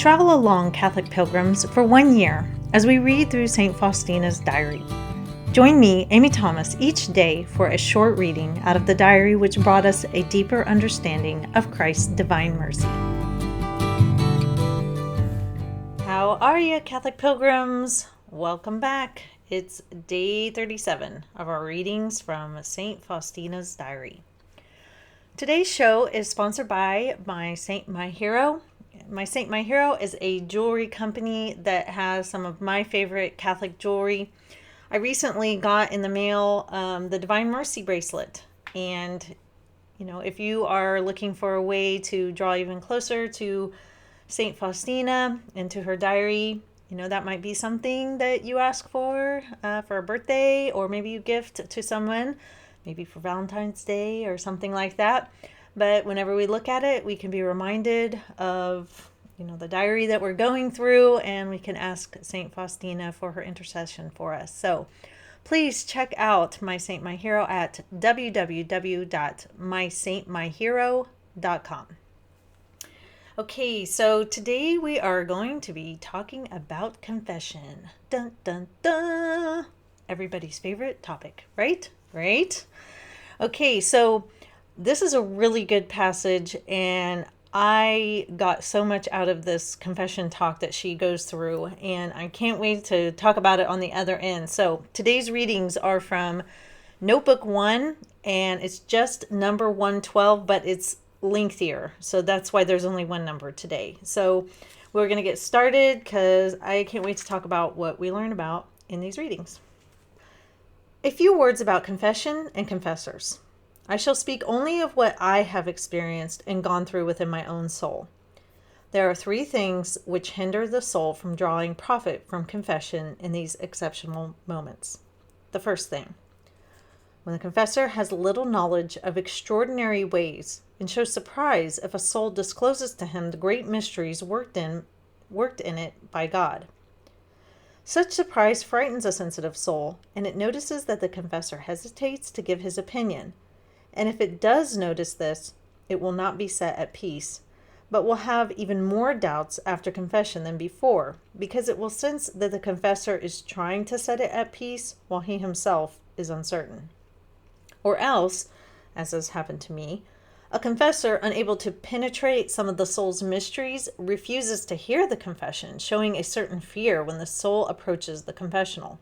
Travel along, Catholic pilgrims, for 1 year as we read through St. Faustina's diary. Join me, Amy Thomas, each day for a short reading out of the diary which brought us a deeper understanding of Christ's divine mercy. How are you, Catholic pilgrims? Welcome back. It's day 37 of our readings from St. Faustina's diary. Today's show is sponsored by My Saint My Hero. My Saint My Hero is a jewelry company that has some of my favorite Catholic jewelry. I recently got in the mail the Divine Mercy bracelet. And, if you are looking for a way to draw even closer to St. Faustina and to her diary, that might be something that you ask for a birthday, or maybe you gift to someone, maybe for Valentine's Day or something like that. But whenever we look at it, we can be reminded of, the diary that we're going through, and we can ask St. Faustina for her intercession for us. So please check out My Saint My Hero at www.mysaintmyhero.com. Okay, so today we are going to be talking about confession. Dun, dun, dun. Everybody's favorite topic, right? Right? Okay, so this is a really good passage, and I got so much out of this confession talk that she goes through, and I can't wait to talk about it on the other end. So today's readings are from Notebook 1, and it's just number 112, but it's lengthier, so that's why there's only one number today. So we're going to get started because I can't wait to talk about what we learn about in these readings. A few words about confession and confessors. I shall speak only of what I have experienced and gone through within my own soul. There are 3 things which hinder the soul from drawing profit from confession in these exceptional moments. The first thing, when the confessor has little knowledge of extraordinary ways and shows surprise if a soul discloses to him the great mysteries worked in it by God. Such surprise frightens a sensitive soul, and it notices that the confessor hesitates to give his opinion. And if it does notice this, it will not be set at peace, but will have even more doubts after confession than before, because it will sense that the confessor is trying to set it at peace while he himself is uncertain. Or else, as has happened to me, a confessor, unable to penetrate some of the soul's mysteries, refuses to hear the confession, showing a certain fear when the soul approaches the confessional.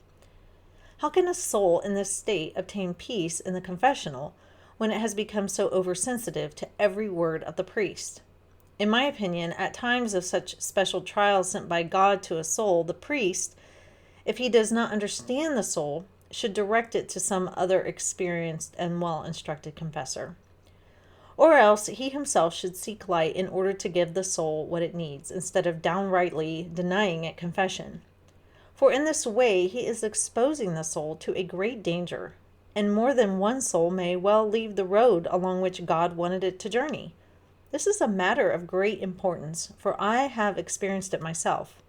How can a soul in this state obtain peace in the confessional when it has become so oversensitive to every word of the priest? In my opinion, at times of such special trials sent by God to a soul, the priest, if he does not understand the soul, should direct it to some other experienced and well-instructed confessor. Or else he himself should seek light in order to give the soul what it needs, instead of downrightly denying it confession. For in this way he is exposing the soul to a great danger, and more than one soul may well leave the road along which God wanted it to journey. This is a matter of great importance, for I have experienced it myself.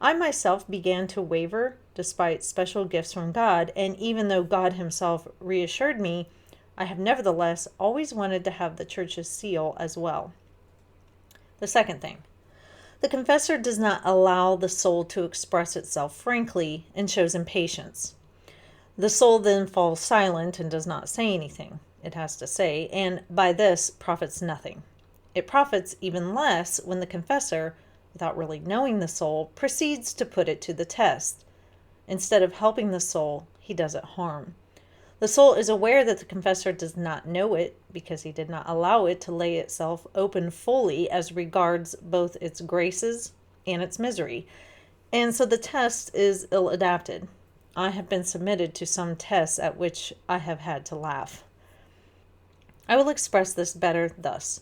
I myself began to waver despite special gifts from God, and even though God himself reassured me, I have nevertheless always wanted to have the church's seal as well. The second thing, the confessor does not allow the soul to express itself frankly and shows impatience. The soul then falls silent and does not say anything it has to say, and by this profits nothing. It profits even less when the confessor, without really knowing the soul, proceeds to put it to the test. Instead of helping the soul, he does it harm. The soul is aware that the confessor does not know it because he did not allow it to lay itself open fully as regards both its graces and its misery, and so the test is ill-adapted. I have been submitted to some tests at which I have had to laugh. I will express this better thus.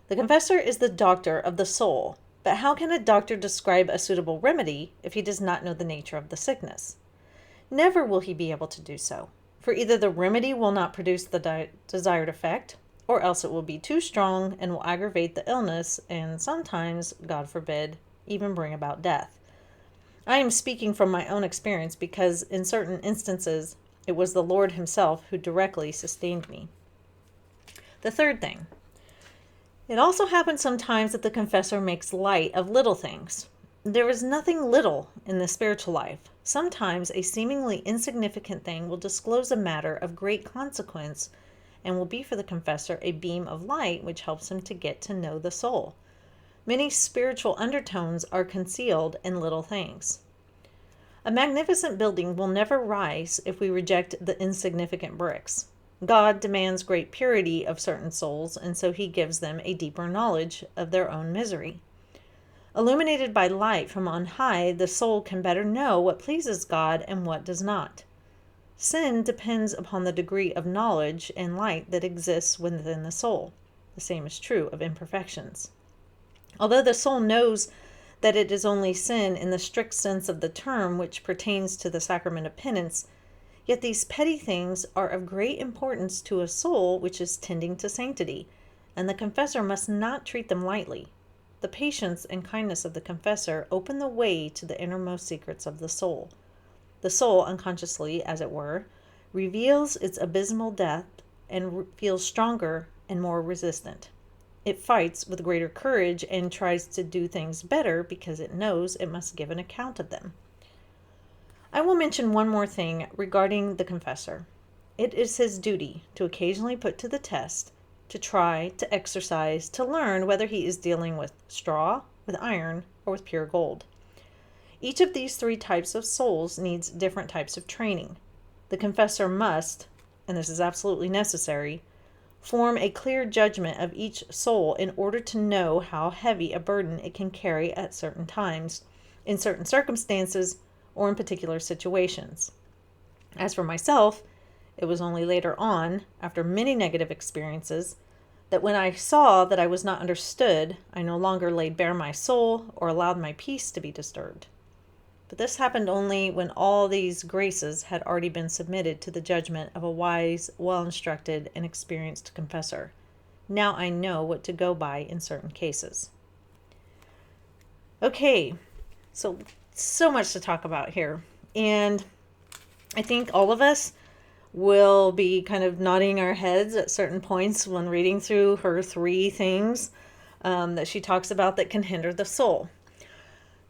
The confessor is the doctor of the soul, but how can a doctor describe a suitable remedy if he does not know the nature of the sickness? Never will he be able to do so, for either the remedy will not produce the desired effect, or else it will be too strong and will aggravate the illness and sometimes, God forbid, even bring about death. I am speaking from my own experience because in certain instances it was the Lord himself who directly sustained me. The third thing, It also happens sometimes that the confessor makes light of little things. There is nothing little in the spiritual life. Sometimes a seemingly insignificant thing will disclose a matter of great consequence and will be for the confessor a beam of light which helps him to get to know the soul. Many spiritual undertones are concealed in little things. A magnificent building will never rise if we reject the insignificant bricks. God demands great purity of certain souls, and so he gives them a deeper knowledge of their own misery. Illuminated by light from on high, the soul can better know what pleases God and what does not. Sin depends upon the degree of knowledge and light that exists within the soul. The same is true of imperfections. Although the soul knows that it is only sin in the strict sense of the term which pertains to the sacrament of penance, yet these petty things are of great importance to a soul which is tending to sanctity, and the confessor must not treat them lightly. The patience and kindness of the confessor open the way to the innermost secrets of the soul. The soul, unconsciously, as it were, reveals its abysmal depth and feels stronger and more resistant. It fights with greater courage and tries to do things better because it knows it must give an account of them. I will mention one more thing regarding the confessor. It is his duty to occasionally put to the test, to try, to exercise, to learn whether he is dealing with straw, with iron, or with pure gold. Each of these three types of souls needs different types of training. The confessor must, and this is absolutely necessary, form a clear judgment of each soul in order to know how heavy a burden it can carry at certain times, in certain circumstances, or in particular situations. As for myself, it was only later on, after many negative experiences, that when I saw that I was not understood, I no longer laid bare my soul or allowed my peace to be disturbed. But this happened only when all these graces had already been submitted to the judgment of a wise, well-instructed, and experienced confessor. Now I know what to go by in certain cases. Okay, so much to talk about here. And I think all of us will be kind of nodding our heads at certain points when reading through her three things that she talks about that can hinder the soul.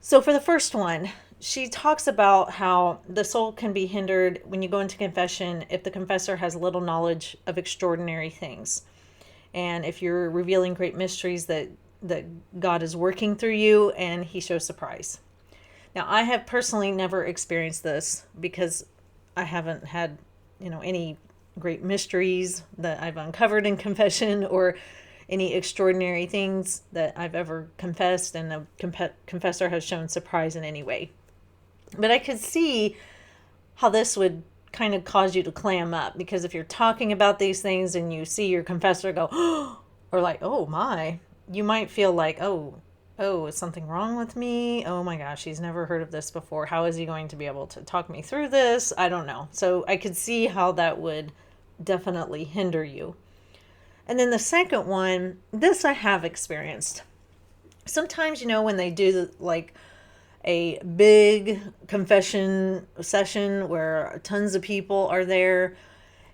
So for the first one, she talks about how the soul can be hindered when you go into confession if the confessor has little knowledge of extraordinary things. And if you're revealing great mysteries that God is working through you and he shows surprise. Now, I have personally never experienced this because I haven't had, any great mysteries that I've uncovered in confession or any extraordinary things that I've ever confessed and a confessor has shown surprise in any way. But I could see how this would kind of cause you to clam up, because if you're talking about these things and you see your confessor go, oh, or like, oh my, you might feel like, oh, is something wrong with me? Oh my gosh, he's never heard of this before. How is he going to be able to talk me through this? I don't know. So I could see how that would definitely hinder you. And then the second one, this I have experienced. Sometimes, when they do like a big confession session where tons of people are there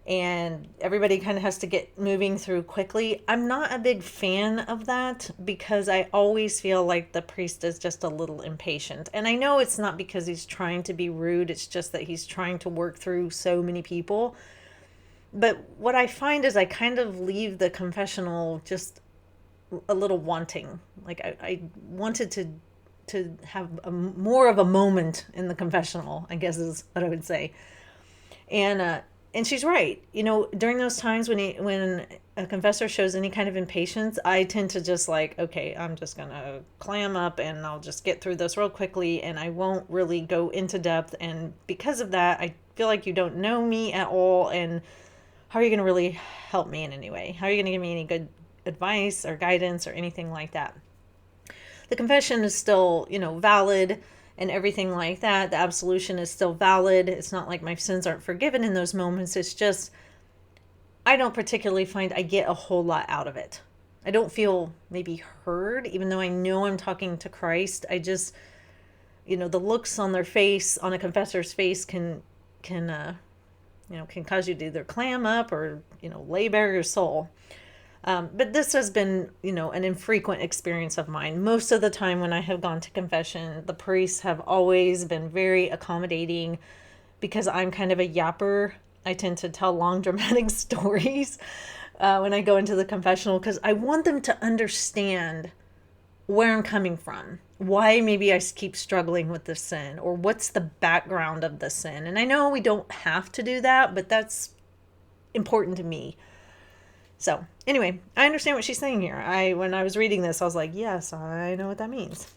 and everybody kind of has to get moving through quickly. I'm not a big fan of that because I always feel like the priest is just a little impatient. And I know it's not because he's trying to be rude, it's just that he's trying to work through so many people. But what I find is I kind of leave the confessional just a little wanting. Like I wanted to have more of a moment in the confessional, I guess is what I would say. And she's right. During those times when a confessor shows any kind of impatience, I tend to just like, okay, I'm just going to clam up and I'll just get through this real quickly and I won't really go into depth. And because of that, I feel like you don't know me at all. And how are you going to really help me in any way? How are you going to give me any good advice or guidance or anything like that? The confession is still, valid and everything like that. The absolution is still valid. It's not like my sins aren't forgiven in those moments. It's just, I don't particularly find I get a whole lot out of it. I don't feel maybe heard, even though I know I'm talking to Christ. I just, the looks on their face, on a confessor's face can cause you to either clam up or, lay bare your soul. But this has been, an infrequent experience of mine. Most of the time when I have gone to confession, the priests have always been very accommodating because I'm kind of a yapper. I tend to tell long, dramatic stories when I go into the confessional because I want them to understand where I'm coming from, why maybe I keep struggling with the sin, or what's the background of the sin. And I know we don't have to do that, but that's important to me. So anyway, I understand what she's saying here. When I was reading this, I was like, yes, I know what that means.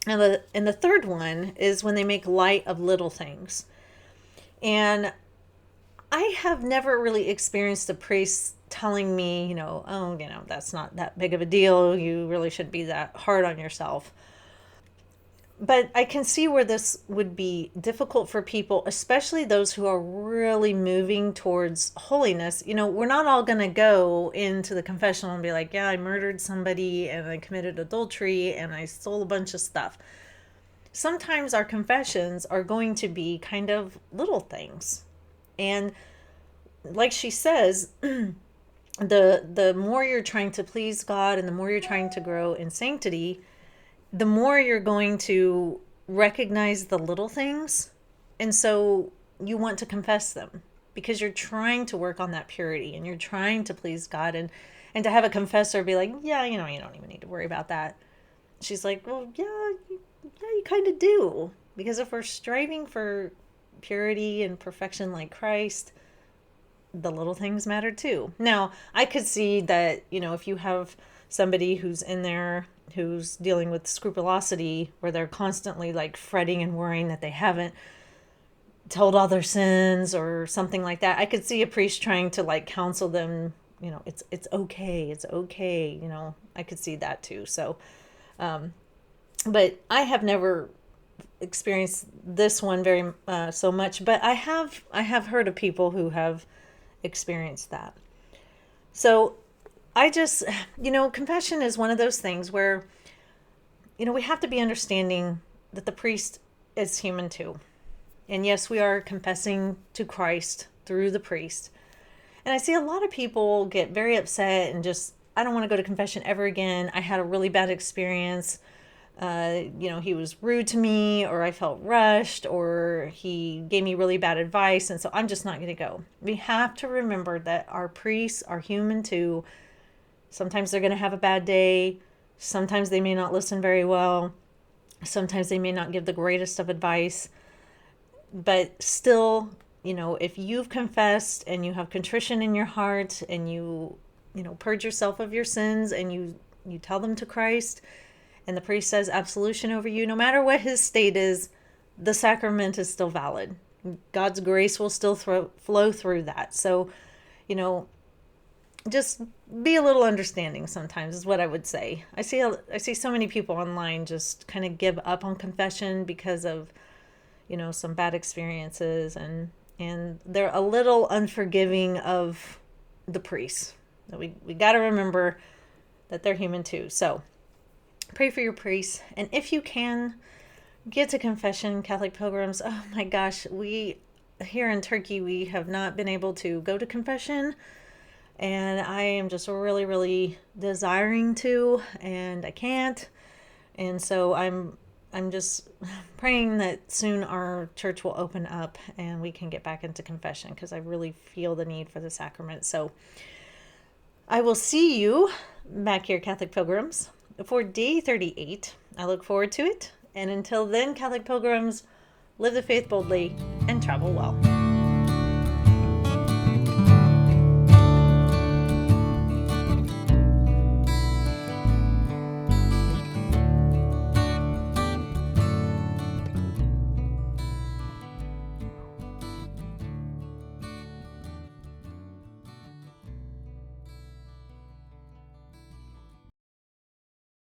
And the third one is when they make light of little things. And I have never really experienced a priest telling me, oh, that's not that big of a deal. You really shouldn't be that hard on yourself. But I can see where this would be difficult for people, especially those who are really moving towards holiness. We're not all going to go into the confessional and be like, yeah, I murdered somebody and I committed adultery and I stole a bunch of stuff. Sometimes our confessions are going to be kind of little things. And like she says, the more you're trying to please God and the more you're trying to grow in sanctity, the more you're going to recognize the little things. And so you want to confess them because you're trying to work on that purity and you're trying to please God. And to have a confessor be like, yeah, you don't even need to worry about that. She's like, well, yeah, you kind of do. Because if we're striving for purity and perfection like Christ, the little things matter too. Now, I could see that, if you have somebody who's in there who's dealing with scrupulosity where they're constantly like fretting and worrying that they haven't told all their sins or something like that, I could see a priest trying to like counsel them, it's okay, I could see that too. So but I have never experienced this one very so much, but I have heard of people who have experienced that. So I just, confession is one of those things where, we have to be understanding that the priest is human too. And yes, we are confessing to Christ through the priest. And I see a lot of people get very upset and just, I don't want to go to confession ever again. I had a really bad experience. He was rude to me, or I felt rushed, or he gave me really bad advice. And so I'm just not going to go. We have to remember that our priests are human too. Sometimes they're going to have a bad day. Sometimes they may not listen very well. Sometimes they may not give the greatest of advice. But still, if you've confessed and you have contrition in your heart and you purge yourself of your sins and you tell them to Christ and the priest says absolution over you, no matter what his state is, the sacrament is still valid. God's grace will still flow through that. So, just be a little understanding sometimes is what I would say. I see so many people online just kind of give up on confession because of, some bad experiences and they're a little unforgiving of the priests. We got to remember that they're human too. So pray for your priests. And if you can, get to confession, Catholic pilgrims. Oh my gosh, we here in Turkey, we have not been able to go to confession. And I am just really, really desiring to, and I can't. And so I'm just praying that soon our church will open up and we can get back into confession because I really feel the need for the sacrament. So I will see you back here, Catholic pilgrims, for day 38. I look forward to it. And until then, Catholic pilgrims, live the faith boldly and travel well.